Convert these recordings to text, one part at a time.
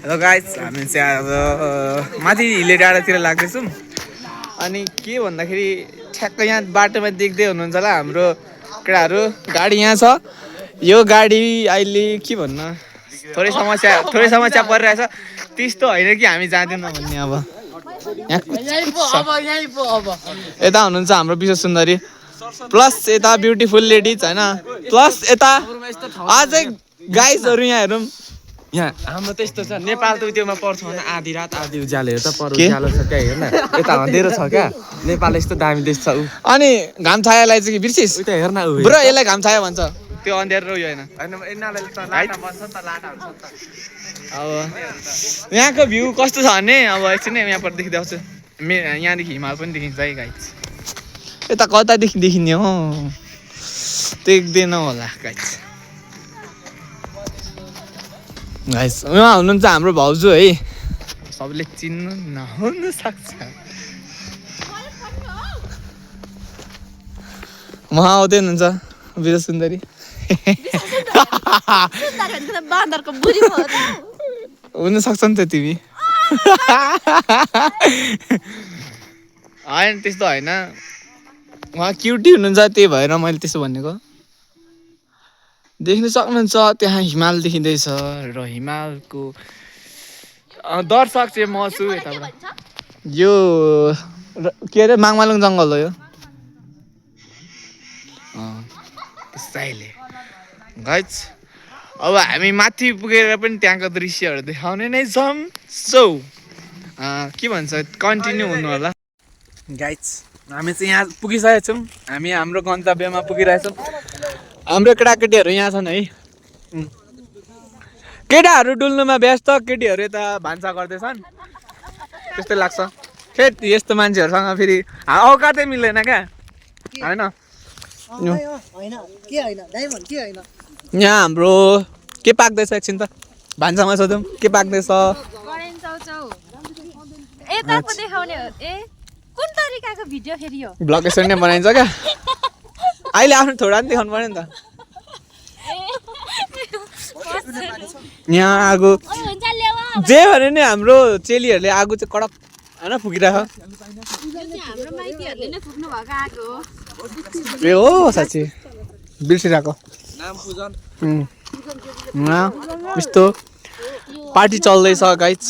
र गाइस हामी चाहिँ अब माथि हिले डाँडातिर लाग्दैछौँ अनि के भन्दाखेरि ठ्याक्क यहाँ बाटोमा देख्दै हुनुहुन्छ होला हाम्रो केटाहरू गाडी यहाँ छ यो गाडी अहिले के भन्नु थोरै समस्या परिरहेछ त्यस्तो होइन कि हामी जाँदैनौँ भन्ने अब यता हुनुहुन्छ हाम्रो विश्व सुन्दरी प्लस यता ब्युटिफुल लेडिज होइन प्लस यता अझै गाइजहरू यहाँ हेरौँ यहाँ हाम्रो त्यस्तो छ नेपाल त त्योमा पर्छ भने आधी रात आधी उज्यालो हेर त पर उज्यालो छ क्या हेर्न यता अँधेरो छ क्या नेपाल यस्तो दामी देश छ उ अनि घाम छायालाई चाहिँ बिर्सिस उता हेर्न उ ब्रो यसलाई घाम छाया भन्छ त्यो अँध्यारो यो होइन यिनीहरूले त लाटा बन्छ नि त लाटा हुन्छ नि त अब यहाँको भ्यू कस्तो छ भने अब एकछिन यहाँबाट देखाउँछु यहाँदेखि हिमाल पनि देखिन्छ है गाइस यता कतादेखि देखिने हो देख्दैन होला गाइस गाइस उहाँ हुनुहुन्छ हाम्रो भाउजू है सबले चिन्नु नहुन सक्छ उहाँ आउँदै हुनुहुन्छ वीर सुन्दरी हुन सक्छ नि त तिमी होइन त्यस्तो होइन उहाँ क्युटी हुनुहुन्छ त्यही भएर मैले त्यसो भनेको देख्न सक्नुहुन्छ त्यहाँ हिमाल देखिँदैछ र हिमालको दर्शक चाहिँ म छु यताबाट यो के अरे माङमालुङ जङ्गल हो यो त्यसैले गाइस अब हामी माथि पुगेर पनि त्यहाँको दृश्यहरू देखाउने नै छौँ सो के भन्छ कन्टिन्यू हुनु होला गाइस हामी चाहिँ यहाँ पुगिसकेका छौँ हामी हाम्रो गन्तव्यमा पुगिरहेछौँ हाम्रो केटाकेटीहरू यहाँ छन् है केटाहरू डुल्नुमा व्यस्त केटीहरू यता भान्सा गर्दैछन् त्यस्तै लाग्छ खेत यस्तो मान्छेहरूसँग फेरि औकातै मिल्दैन क्या होइन यहाँ हाम्रो के पाक्दैछ एकछिन त भान्सामा सोधौँ के पाक्दैछ ब्लग यसरी नै बनाइन्छ क्या अहिले आफ्नो थोडा पनि देखाउनु पऱ्यो नि त यहाँ आगो जे भने नि हाम्रो चेलीहरूले आगो चाहिँ कडक होइन फुकिरहेको ए हो साँच्ची बिर्सिरहेको यस्तो पार्टी चल्दैछ गाइस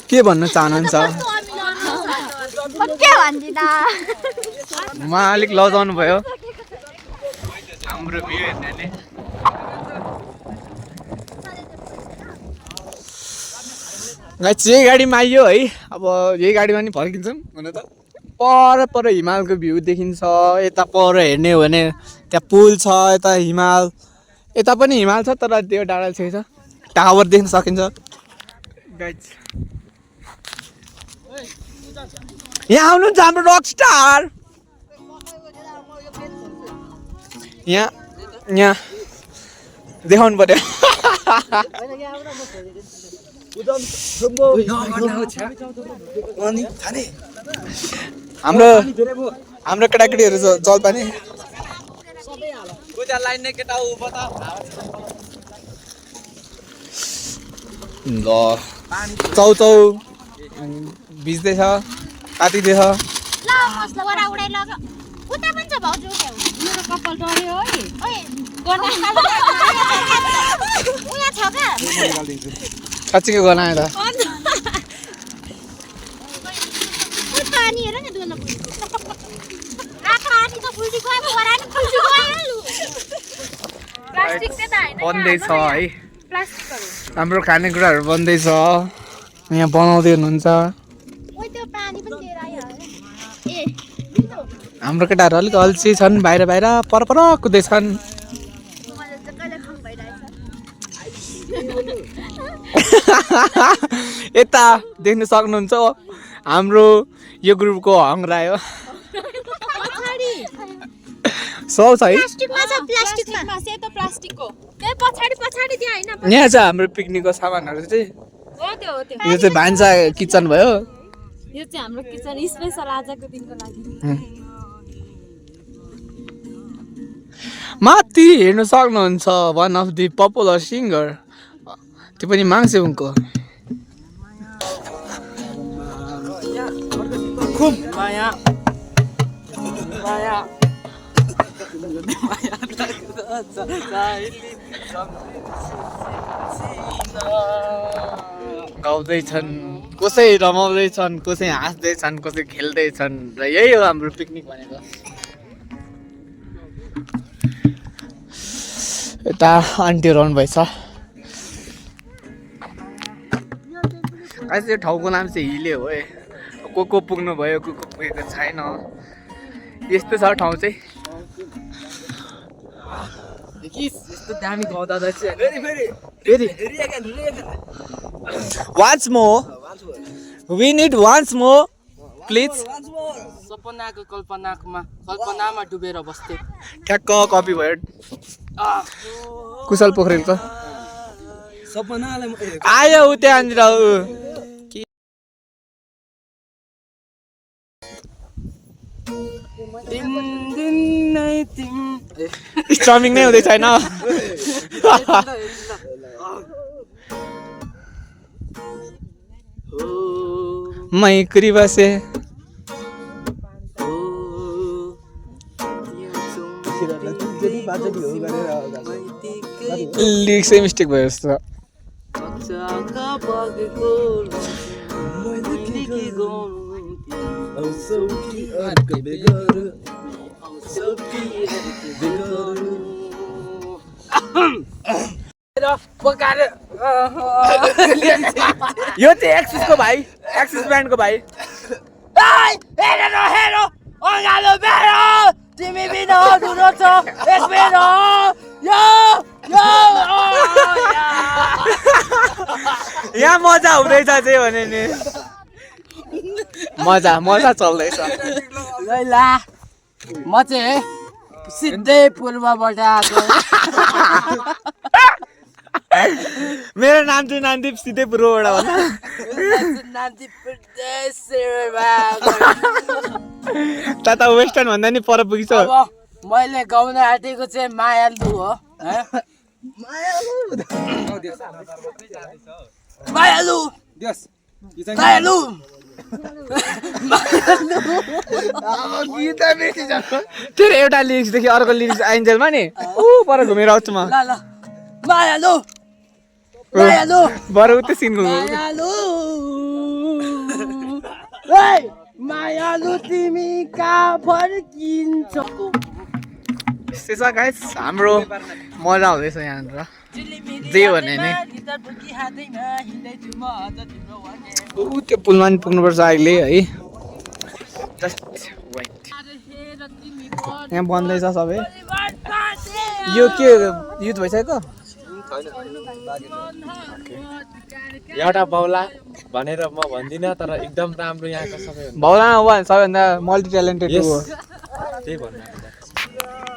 के भन्न चाहनुहुन्छ उहाँ अलिक लजाउनु भयो हाम्रो भ्यू हेर्नाले गाइस यही गाडीमा आइयो है अब यही गाडीमा नि फर्किन्छौँ हुन त पर हिमालको भ्यू देखिन्छ यता पर हेर्ने हो भने त्यहाँ पुल छ यता हिमाल यता पनि हिमाल छ तर त्यो डाँडा छेउ छ टावर देख्न सकिन्छ गाइस यहाँ आउनुहुन्छ हाम्रो रक स्टार यहाँ देखाउनु पर्यो हाम्रो केटाकेटीहरू जलपानी ल चौचौ भिज्दैछ तातिँदैछ साँच्चीको गनायो त बन्दैछ है हाम्रो खानेकुराहरू बन्दैछ यहाँ बनाउँदै हुनुहुन्छ हाम्रो केटाहरू अलिक अल्छी छन् बाहिर पर कुद्दैछन् यता देख्न सक्नुहुन्छ हाम्रो यो ग्रुपको हङराय हो सौ छ है यहाँ छ हाम्रो पिकनिकको सामानहरू चाहिँ यो चाहिँ भान्सा किचन भयो यो चाहिँ हाम्रो किचन स्पेशल आजको दिनको लागि माथि हेर्न सक्नुहुन्छ one of the popular singer त्यो पनि माङसेबुङको गाउँदैछन् कसै रमाउँदैछन् कसै हाँस्दैछन् कसै खेल्दैछन् र यही हो हाम्रो पिकनिक भनेको यता आन्टीहरू आउनुभएछ यो ठाउँको नाम चाहिँ हिले हो है को पुग्नु भयो को पुगेको छैन यस्तो छ ठाउँ चाहिँ यस्तो दामी गाउँदा चाहिँ once more we need once more please सपनाको कल्पनामा डुबेर बस्थे ठ्याक्क कपी भयो कुशल पोखरेलको सपनालाई आयो उ त्यहाँनिर स्ट्रमिङ नै हुँदै छैन मैकुरी बसे लिरिक्सै मिस्टेक भयो जस्तो यो चाहिँ एक्सिसको भाइ एक्सिस ब्यान्डको भाइ तिमी बिना अधुरो छ एक मेरो यहाँ मजा हुँदैछ चाहिँ भने नि मजा चल्दैछ ला म चाहिँ सिधै पूर्वबाट आएको मेरो नाम चाहिँ नानदीप सिधै पूर्वबाट भन्दा त वेस्टर्न भन्दा नि पर पुगिछ मैले गाउन आँटेको चाहिँ मायालु हो मायालु तेरो एउटा लिरिक्सदेखि अर्को लिरिक्स आइन्जेलमा नि ऊ पर घुमेर आउँछु म मायालु मायालु बरु उतै सिन घुम्नु मायालु तिमी कहाँ फर्किन्छौ यस्तै छ गाइस हाम्रो मजा हुँदैछ यहाँनिर जे भने नि त्यो पुलमा नि पुग्नुपर्छ अहिले है यहाँ बन्दैछ सबै यो के युथ भइसक्यो एउटा बाउला भनेर म भन्दिनँ तर एकदम राम्रो यहाँको सबैभन्दा भाउला सबैभन्दा मल्टी ट्यालेन्टेड हो त्यही भन्नु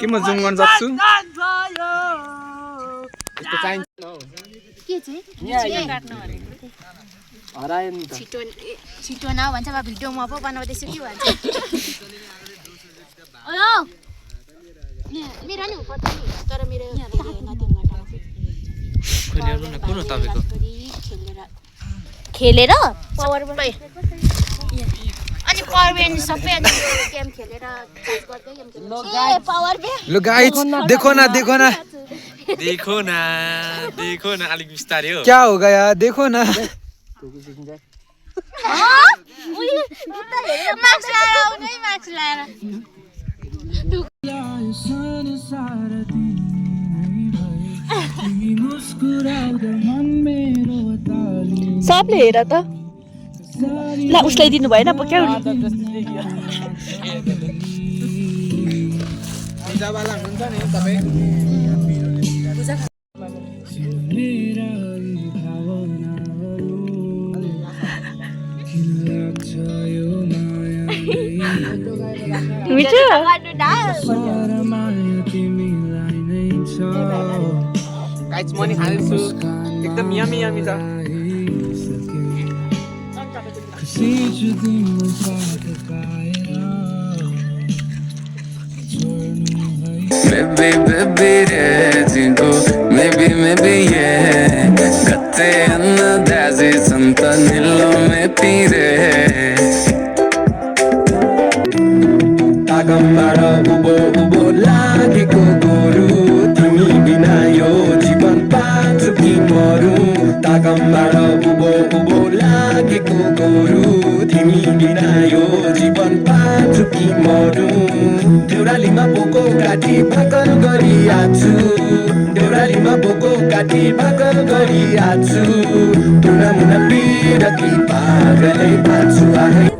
के म जुम गर्न सक्छु यस्तो चाहिन्छ के चाहिँ हरायो नि त छिटो न भन्छ अब भिडियो म पो बनाउँदैछु के भन्छ हेलो मेरो नि पर्छ नि तर मेरो खेलेर पावर अनि पावर ब्यान्ड सबै अनि गेम खेलेर चार्ज गर्दै गेम खेल्नु ए पावर ब्यान्ड लो गाइस देखो ना अलिक बिस्तारै हो क्या हो गया देखो ना मार्क्स लाएर आउनै मार्क्स लाएर सबले हेर त ला उसलाई दिनु भएन पो क्या पूजावाला हुनुहुन्छ नि तपाईँ मिठो गाइस म नि खाँदैछु एकदम यमी छ Maybe, baby, maybe, yeah. ते अन्नदाजी सन्त निलोमे तिरे तागमबाट उभो उभो लागेको गोरु तिमी बिना यो जीवन पाछु कि मरु तागमबाट उभो उभो लागेको गोरु तिमी बिना यो जीवन पाछु कि मरु देउरालीमा बोको काटी भाकर गरिआछु देउरालीमा बोको काटी भाकर गरिआछु मुना मुना पिरती पागलै पाछु आहे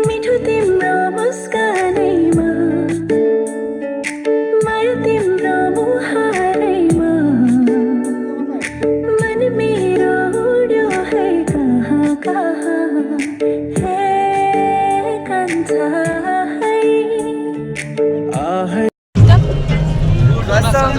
मिठो तिम्रो मुस्कानैमा माया तिम्रो मुहारैमा मन मेरो उड्यो है कहाँ कहाँ हे कान्छा है कसम